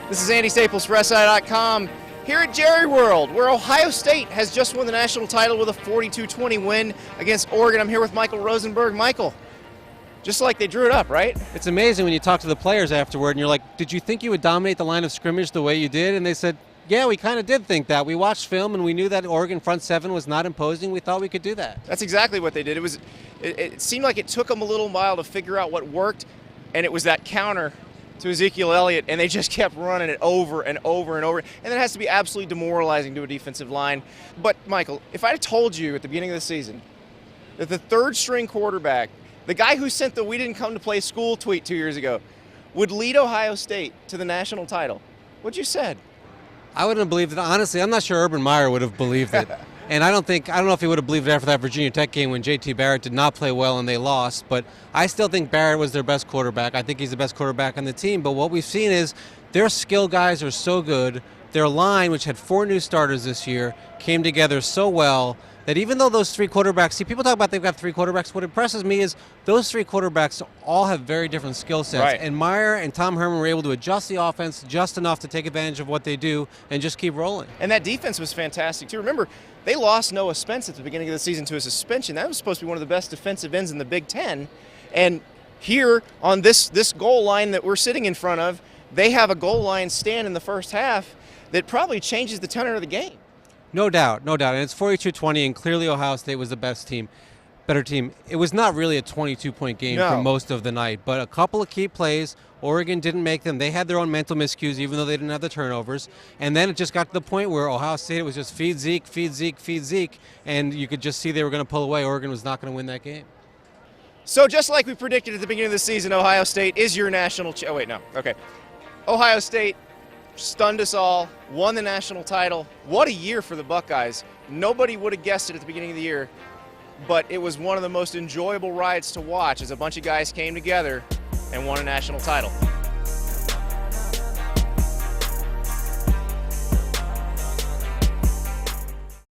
This is Andy Staples for SI.com here at Jerry World, where Ohio State has just won the national title with a 42-20 win against Oregon. I'm here with Michael Rosenberg. Michael, just like they drew it up, right? It's amazing when you talk to the players afterward and you're like, did you think you would dominate the line of scrimmage the way you did? And they said, yeah, we kind of did think that. We watched film and we knew that Oregon front seven was not imposing. We thought we could do that. That's exactly what they did. It seemed like it took them a little while to figure out what worked, and it was that counter to Ezekiel Elliott, and they just kept running it over and over and over. And that has to be absolutely demoralizing to a defensive line. But, Michael, if I had told you at the beginning of the season that the third-string quarterback, the guy who sent the "we didn't come to play school" tweet 2 years ago, would lead Ohio State to the national title, what'd you said? I wouldn't have believed it. Honestly, I'm not sure Urban Meyer would have believed it. And I don't know if he would have believed it after that Virginia Tech game when J.T. Barrett did not play well and they lost. But I still think Barrett was their best quarterback. I think he's the best quarterback on the team. But what we've seen is their skill guys are so good. Their line, which had 4 new starters this year, came together so well that even though those 3 quarterbacks, see, people talk about they've got 3 quarterbacks. What impresses me is those 3 quarterbacks all have very different skill sets. Right. And Meyer and Tom Herman were able to adjust the offense just enough to take advantage of what they do and just keep rolling. And that defense was fantastic, too. Remember, they lost Noah Spence at the beginning of the season to a suspension. That was supposed to be one of the best defensive ends in the Big Ten. And here on this goal line that we're sitting in front of, they have a goal line stand in the first half that probably changes the tenor of the game. No doubt. And it's 42-20, and clearly Ohio State was the better team. It was not really a 22-point game for most of the night, but a couple of key plays, Oregon didn't make them. They had their own mental miscues, even though they didn't have the turnovers. And then it just got to the point where Ohio State was just feed Zeke, and you could just see they were going to pull away. Oregon was not going to win that game. So just like we predicted at the beginning of the season, Ohio State is your national Ohio State stunned us all, won the national title. What a year for the Buckeyes. Nobody would have guessed it at the beginning of the year, but it was one of the most enjoyable rides to watch as a bunch of guys came together and won a national title.